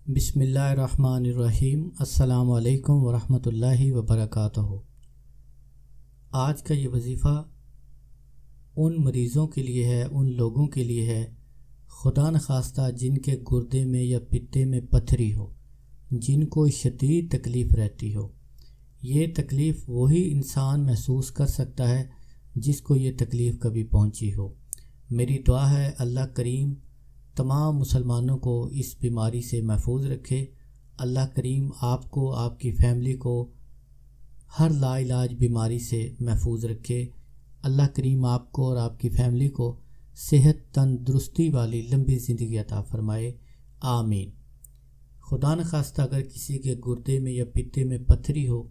بسم اللہ الرحمن الرحیم۔ السلام علیکم ورحمۃ اللہ وبرکاتہ۔ آج کا یہ وظیفہ ان مریضوں کے لیے ہے، ان لوگوں کے لیے ہے خدا نخواستہ جن کے گردے میں یا پتے میں پتھری ہو، جن کو شدید تکلیف رہتی ہو۔ یہ تکلیف وہی انسان محسوس کر سکتا ہے جس کو یہ تکلیف کبھی پہنچی ہو۔ میری دعا ہے اللہ کریم تمام مسلمانوں کو اس بیماری سے محفوظ رکھے۔ اللہ کریم آپ کو، آپ کی فیملی کو ہر لا علاج بیماری سے محفوظ رکھے۔ اللہ کریم آپ کو اور آپ کی فیملی کو صحت تندرستی والی لمبی زندگی عطا فرمائے، آمین۔ خدا نخواستہ اگر کسی کے گردے میں یا پتے میں پتھری ہو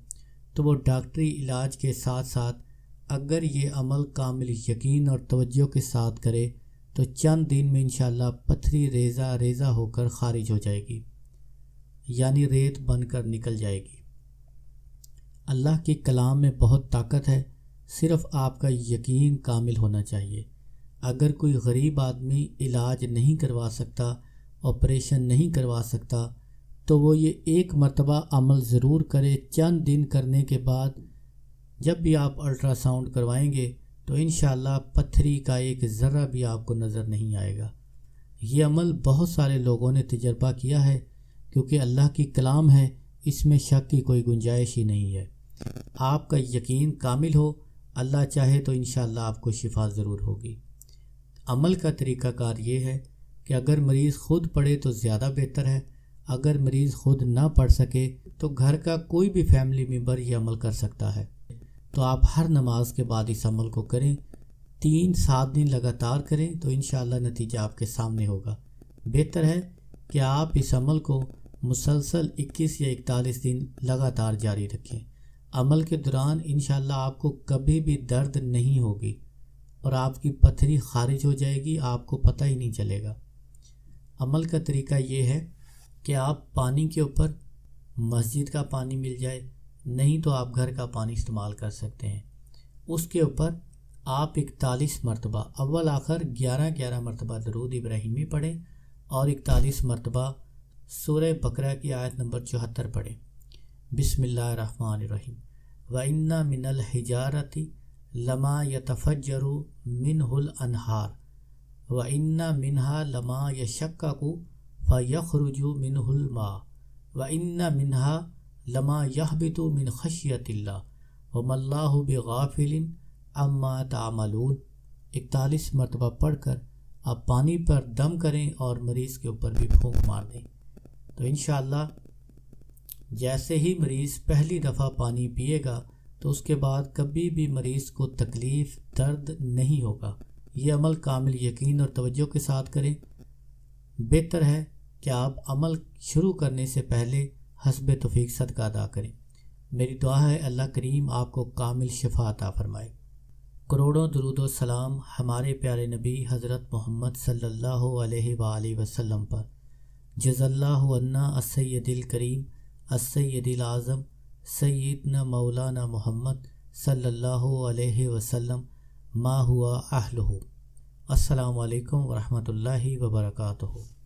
تو وہ ڈاکٹری علاج کے ساتھ ساتھ اگر یہ عمل کامل یقین اور توجہ کے ساتھ کرے تو چند دن میں انشاءاللہ پتھری ریزہ ریزہ ہو کر خارج ہو جائے گی، یعنی ریت بن کر نکل جائے گی۔ اللہ کے کلام میں بہت طاقت ہے، صرف آپ کا یقین کامل ہونا چاہیے۔ اگر کوئی غریب آدمی علاج نہیں کروا سکتا، آپریشن نہیں کروا سکتا، تو وہ یہ ایک مرتبہ عمل ضرور کرے۔ چند دن کرنے کے بعد جب بھی آپ الٹرا ساؤنڈ کروائیں گے تو انشاءاللہ پتھری کا ایک ذرہ بھی آپ کو نظر نہیں آئے گا۔ یہ عمل بہت سارے لوگوں نے تجربہ کیا ہے، کیونکہ اللہ کی کلام ہے، اس میں شک کی کوئی گنجائش ہی نہیں ہے۔ آپ کا یقین کامل ہو، اللہ چاہے تو انشاءاللہ آپ کو شفا ضرور ہوگی۔ عمل کا طریقہ کار یہ ہے کہ اگر مریض خود پڑھے تو زیادہ بہتر ہے، اگر مریض خود نہ پڑھ سکے تو گھر کا کوئی بھی فیملی ممبر یہ عمل کر سکتا ہے۔ تو آپ ہر نماز کے بعد اس عمل کو کریں، 3-7 دن لگاتار کریں تو انشاءاللہ نتیجہ آپ کے سامنے ہوگا۔ بہتر ہے کہ آپ اس عمل کو مسلسل 21 یا 41 دن لگاتار جاری رکھیں۔ عمل کے دوران انشاءاللہ آپ کو کبھی بھی درد نہیں ہوگی اور آپ کی پتھری خارج ہو جائے گی، آپ کو پتہ ہی نہیں چلے گا۔ عمل کا طریقہ یہ ہے کہ آپ پانی کے اوپر مسجد کا پانی مل جائے، نہیں تو آپ گھر کا پانی استعمال کر سکتے ہیں، اس کے اوپر آپ 41 مرتبہ اول آخر 11 مرتبہ درود ابراہیمی پڑھیں اور 41 مرتبہ سورہ بقرہ کی آیت نمبر 74 پڑھیں۔ بسم اللہ الرحمن الرحیم۔ وَإِنَّ مِنَ الْحِجَارَةِ لَمَا يَتَفَجَّرُ مِنْهُ الْأَنْهَارُ وَإِنَّ مِنْهَا لَمَا يَشَقَّقُ فَيَخْرُجُ مِنْهُ الْمَاءُ وَإِنَّ مِنْهَا لما یحبط من خشیت اللہ وما اللہ بغافل عما تعملون۔ 41 مرتبہ پڑھ کر آپ پانی پر دم کریں اور مریض کے اوپر بھی پھونک مار دیں تو انشاءاللہ جیسے ہی مریض پہلی دفعہ پانی پیے گا تو اس کے بعد کبھی بھی مریض کو تکلیف درد نہیں ہوگا۔ یہ عمل کامل یقین اور توجہ کے ساتھ کریں۔ بہتر ہے کہ آپ عمل شروع کرنے سے پہلے حسب توفیق صدقہ ادا کریں۔ میری دعا ہے اللہ کریم آپ کو کامل شفا عطا فرمائے۔ کروڑوں درود و سلام ہمارے پیارے نبی حضرت محمد صلی اللہ علیہ وآلہ وسلم پر۔ جزا اللہ عنا السید الکریم السید الاعظم سیدنا مولانا محمد صلی اللہ علیہ وسلم ما ہوا اہلہ۔ السلام علیکم ورحمۃ اللہ وبرکاتہ۔